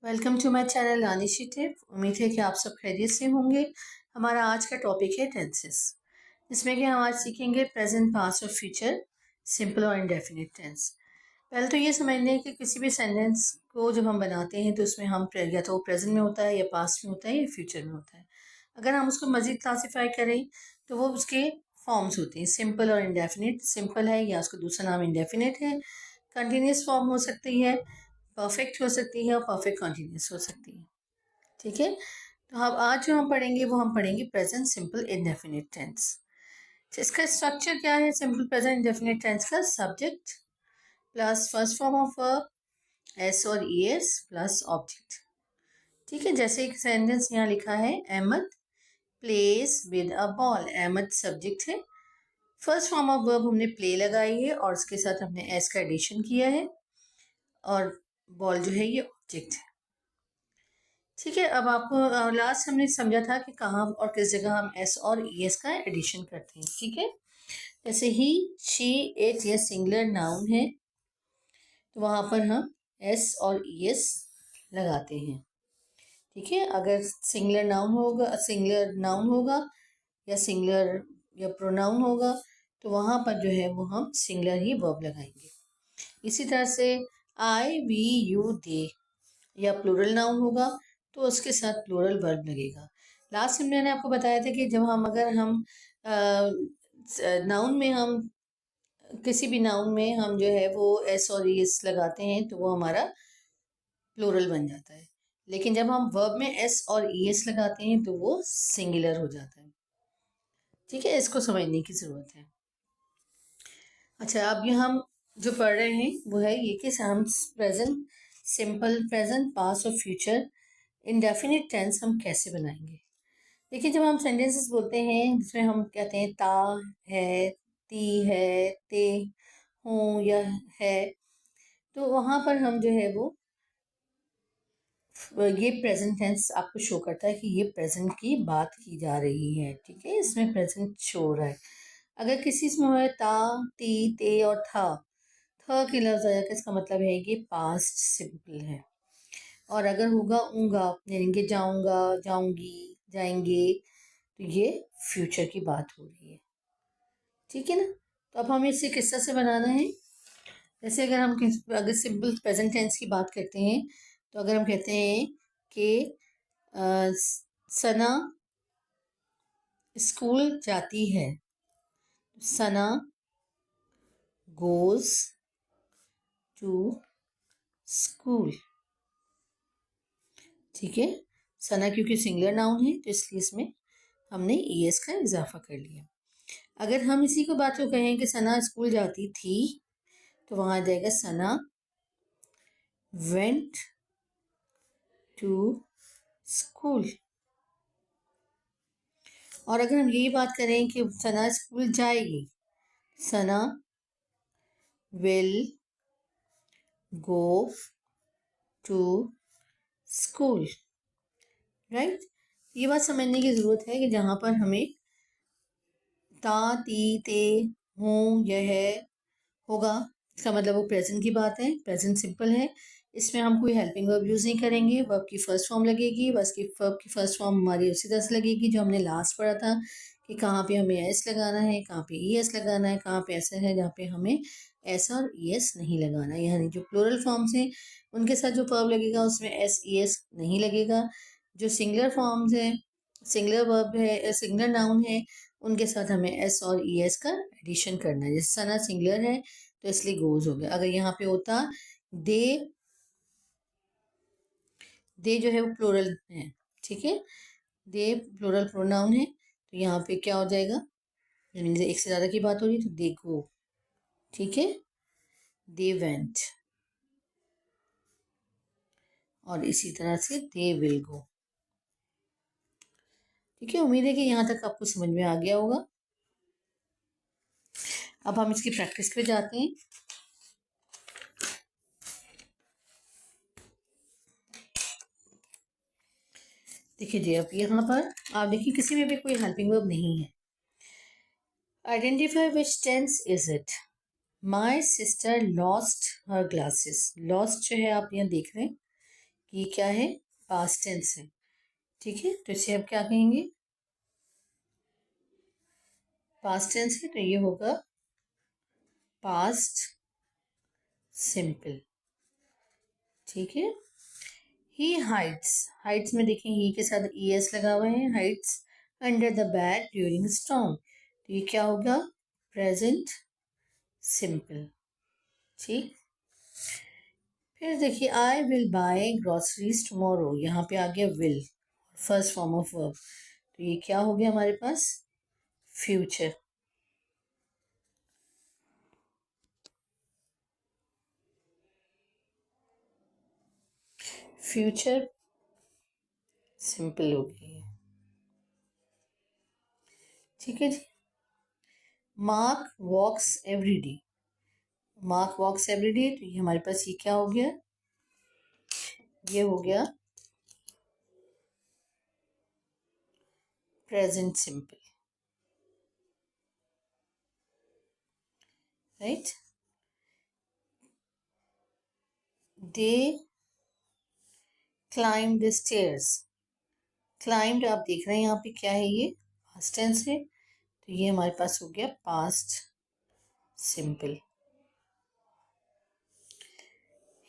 Welcome to my channel initiative. उम्मीद है कि आप सब खैरियत से होंगे। हमारा आज का टॉपिक है टेंसेस, जिसमें कि हम आज सीखेंगे प्रेजेंट, पास्ट और फ्यूचर, सिंपल और इंडेफिनिट टेंस। पहले तो ये समझ लें कि किसी भी सेंटेंस को जब हम बनाते हैं तो उसमें हम या तो प्रेजेंट में होता है, या पास्ट में होता है, या फ्यूचर में होता है। अगर हम उसको मज़ीद क्लासीफाई करें तो वो उसके फॉर्म्स होते हैं, सिंपल और इंडेफिनिट। सिंपल है या उसका दूसरा नाम इंडेफिनिट है। कंटिन्यूस फॉर्म हो सकती है, परफेक्ट हो सकती है, और परफेक्ट कंटिन्यूस हो सकती है। ठीक है, तो अब आज जो हम पढ़ेंगे वो हम पढ़ेंगे प्रेजेंट सिंपल इंडेफिनिट टेंस। इसका स्ट्रक्चर क्या है? सिंपल प्रेजेंट इंडेफिनिट टेंस का subject plus first form of verb S और ई एस प्लस ऑब्जेक्ट। ठीक है, जैसे एक सेंटेंस यहाँ लिखा है, Ahmad plays with a ball. Ahmad subject है, फर्स्ट फॉर्म ऑफ वर्ब हमने प्ले लगाई है और उसके साथ हमने एस का एडिशन किया है, और बॉल जो है ये ऑब्जेक्ट है। ठीक है, अब आपको लास्ट हमने समझा था कि कहाँ और किस जगह हम एस और ई एस का एडिशन करते हैं। ठीक है, जैसे ही, शी, इट ये सिंगुलर नाउन है तो वहाँ पर हम एस और ई एस लगाते हैं। ठीक है, अगर सिंगुलर नाउन होगा या सिंगुलर या प्रोनाउन होगा तो वहाँ पर जो है वो हम सिंगुलर ही वर्ब लगाएंगे। इसी तरह से आई, वी, यू, दे या प्लूरल नाउन होगा तो उसके साथ प्लूरल वर्ब लगेगा। लास्ट में मैंने आपको बताया था कि जब हम अगर हम नाउन में हम किसी भी नाउन में हम जो है वो एस और एस लगाते हैं तो वो हमारा प्लूरल बन जाता है, लेकिन जब हम वर्ब में एस और ई एस लगाते हैं तो वो सिंगुलर हो जाता है। ठीक है, इसको समझने की ज़रूरत है। अच्छा, अब ये हम जो पढ़ रहे हैं वो है ये कि हम प्रेजेंट सिंपल, प्रेजेंट, पास्ट और फ्यूचर इंडेफिनिट टेंस हम कैसे बनाएंगे। देखिए, जब हम सेंटेंसेस बोलते हैं जिसमें हम कहते हैं ता है, ती है, ते हूँ या है, तो वहाँ पर हम जो है वो ये प्रेजेंट टेंस आपको शो करता है कि ये प्रेजेंट की बात की जा रही है। ठीक है, इसमें प्रेजेंट शो हो रहा है। अगर किसी इसमें है ता, ती, ते और था, थ के लफ्ज आया, इसका मतलब है कि पास्ट सिंपल है। और अगर होगा ऊंगा, यानी कि जाऊंगा, जाऊंगी, जाएंगे, तो ये फ्यूचर की बात हो रही है। ठीक है ना, तो अब हमें इसे किस तरह से बनाना है। जैसे अगर सिंपल प्रेजेंट टेंस की बात करते हैं तो अगर हम कहते हैं कि सना स्कूल जाती है, सना गोज टू स्कूल। ठीक है, सना क्योंकि सिंगुलर नाउन है तो इसलिए इसमें हमने ई एस का इजाफा कर लिया। अगर हम इसी को बात को कहें कि सना स्कूल जाती थी तो वहां आ जाएगा सना वेंट टू स्कूल। और अगर हम यही बात करें कि सना स्कूल जाएगी, Sana will go to school. Right, ये बात समझने की ज़रूरत है कि जहाँ पर हमें ता, ती, ते, हूँ, यह है होगा, इसका मतलब वो प्रेजेंट की बात है, प्रेजेंट सिंपल है। इसमें हम कोई हेल्पिंग वर्ब यूज़ नहीं करेंगे, वर्ब की फर्स्ट फॉर्म लगेगी, बस की वर्ब की फर्स्ट फॉर्म हमारी उसी तरह से लगेगी जो हमने लास्ट पढ़ा था कि कहाँ पे हमें एस लगाना है, कहाँ पे ई एस लगाना है, कहाँ पे ऐसा है जहाँ पे हमें एस और ई एस नहीं लगाना है। यानी जो प्लूरल फॉर्म्स हैं उनके साथ जो वर्ब लगेगा उसमें एस ई एस नहीं लगेगा। जो सिंगुलर फॉर्म्स हैं, सिंगुलर वर्ब है, सिंगुलर नाउन है, उनके साथ हमें एस और ई एस का एडिशन करना है। जैसे सना सिंगुलर है तो इसलिए गोज हो गया। अगर यहाँ पे होता दे, दे जो है वो प्लूरल है। ठीक है, दे प्लूरल प्रोनाउन है तो यहाँ पे क्या हो जाएगा, एक से ज़्यादा की बात हो रही है तो दे गो। ठीक है, दे वेंट, और इसी तरह से दे विल गो। ठीक है, उम्मीद है कि यहाँ तक आपको समझ में आ गया होगा। अब हम इसकी प्रैक्टिस पे जाते हैं। देखिए जी, अब यहाँ पर आप देखिए किसी में भी कोई हेल्पिंग वर्ब नहीं है। Identify which tense is it. My sister lost her glasses. Lost जो है आप यहाँ देख रहे हैं ये क्या है, पास्ट टेंस है, ठीक है। तो इसे अब क्या कहेंगे, पास्ट टेंस है तो ये होगा पास्ट सिंपल, ठीक है। ही हाइड्स, हाइड्स में देखें ही के साथ es लगा हुआ है, hides under the bed during storm, तो ये क्या होगा, प्रेजेंट सिंपल, ठीक। फिर देखिए I will buy groceries tomorrow, यहाँ पे आ गया will, first form of verb, तो ये क्या हो गया हमारे पास, फ्यूचर। फ्यूचर सिंपल हो गई है, ठीक है जी। मार्क वॉक्स एवरी डे, मार्क वॉक्स एवरी डे, तो ये हमारे पास ये क्या हो गया, ये हो गया present simple, right. They climb the stairs, climb आप देख रहे हैं यहाँ पे क्या है, ये पास्ट टेंस है, तो ये हमारे पास हो गया past simple.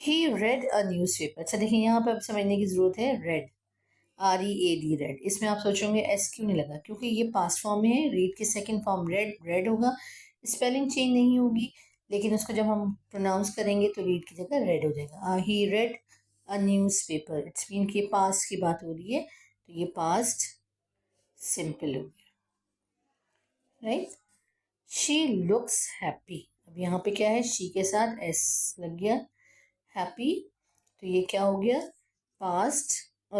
He read a newspaper, अच्छा देखिए यहाँ पे अब समझने की जरूरत है, रेड, READ रेड, इसमें आप सोचोगे एस क्यों नहीं लगा, क्योंकि ये पास्ट फॉर्म में है, रीड के सेकंड फॉर्म रेड, रेड होगा, स्पेलिंग चेंज नहीं होगी, लेकिन उसको जब हम प्रोनाउंस करेंगे तो रीड की जगह रेड हो जाएगा। He read a newspaper, it's mean कि पास्ट की बात हो रही है, तो ये पास्ट सिंपल हो गया, राइट। शी लुक्स हैप्पी, अब यहाँ पे क्या है, शी के साथ एस लग गया, हैप्पी, तो ये क्या हो गया, past,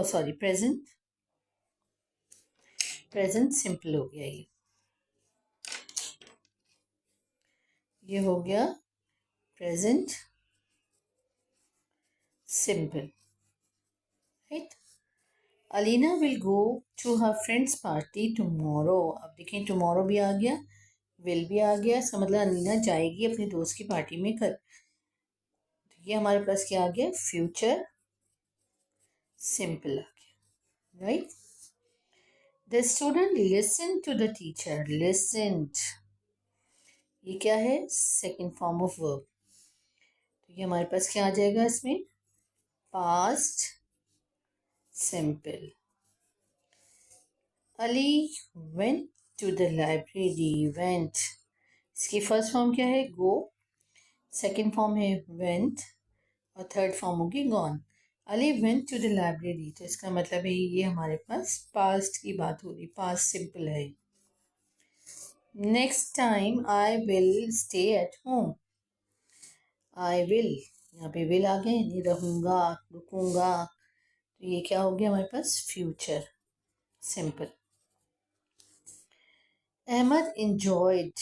sorry present, present simple हो गया, ये हो गया present simple, right. Alina will go to her friend's party tomorrow, अब देखें टुमारो भी आ गया, विल भी आ गया, इसका मतलब अलीना जाएगी अपने दोस्त की पार्टी में कल, तो ये हमारे पास क्या आ गया, फ्यूचर सिंपल आ गया, right. The student listen to the teacher, listened, ये क्या है, सेकंड फॉर्म ऑफ वर्ब, तो ये हमारे पास क्या आ जाएगा इसमें, past simple. Ali went to the library, went, इसकी फर्स्ट फॉर्म क्या है, गो, सेकंड फॉर्म है वेंट, और थर्ड फॉर्म होगी gone. Ali went to the library, तो इसका मतलब है ये हमारे पास पास्ट की बात हो रही, पास्ट सिंपल है। Next time I will stay at home, I will, यहाँ पे विल आ गए, नहीं रहूँगा, रुकूंगा, तो ये क्या हो गया हमारे पास, future simple. Ahmad enjoyed,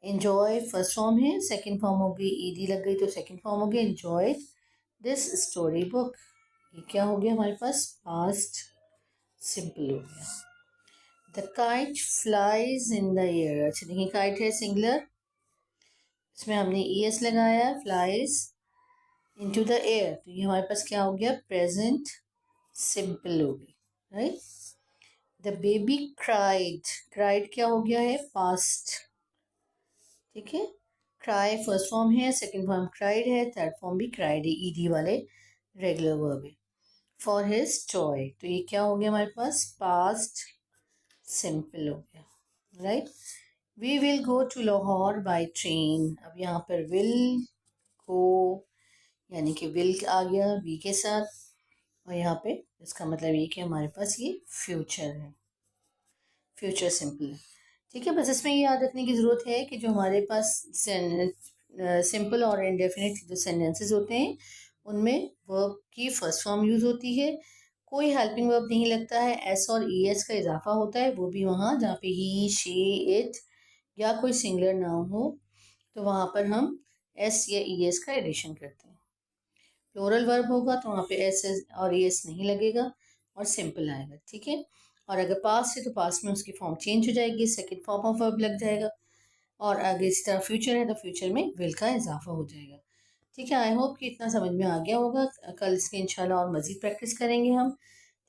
enjoy first form है, सेकंड फॉर्म हो गई ईडी लग गई तो सेकंड फॉर्म हो गया इंजॉयड दिस स्टोरी बुक, ये क्या हो गया हमारे पास, पास्ट सिंपल हो गया। The kite flies in the air, अच्छा देखिए काइट है सिंगुलर, इसमें हमने es लगाया, फ्लाइज इनटू द एयर, तो ये हमारे पास क्या हो गया, प्रेजेंट सिंपल हो गई, right. The baby cried, cried क्या हो गया है, पास्ट, ठीक है। क्राई फर्स्ट फॉर्म है, सेकंड फॉर्म क्राइड है, थर्ड फॉर्म भी क्राइड है, ईडी वाले रेगुलर वर्ब है। फॉर हिज टॉय, तो ये क्या हो गया हमारे पास, पास्ट सिंपल हो गया, right. We will go to Lahore by train, अब यहाँ पर विल गो, यानी कि विल आ गया वी के साथ, और यहाँ पे इसका मतलब ये कि हमारे पास ये फ्यूचर है, फ्यूचर सिंपल है, ठीक है। बस इसमें ये याद रखने की ज़रूरत है कि जो हमारे पास सिंपल और इंडेफिनिट जो सेंटेंसेस होते हैं उनमें वर्ब की फर्स्ट फॉर्म यूज़ होती है, कोई हेल्पिंग वर्ब नहीं लगता है, एस और ई एस का इजाफा होता है, वो भी वहाँ जहाँ पे ही, शी, इट या कोई सिंगुलर नाउन हो, तो वहाँ पर हम एस या ई एस का एडिशन करते हैं। प्लूरल वर्ब होगा तो वहाँ पे एस और ई एस नहीं लगेगा और सिंपल आएगा, ठीक है। और अगर पास्ट है तो पास्ट में उसकी फॉर्म चेंज हो जाएगी, सेकंड फॉर्म ऑफ वर्ब लग जाएगा, और आगे इसी तरह फ्यूचर है तो फ्यूचर में विल का इजाफा हो जाएगा, ठीक है, आई होप कि इतना समझ में आ गया होगा। कल इसकी इंशाल्लाह और मज़ीद प्रैक्टिस करेंगे हम।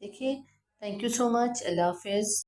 देखिए, थैंक यू सो मच। अल्लाह हाफिज़।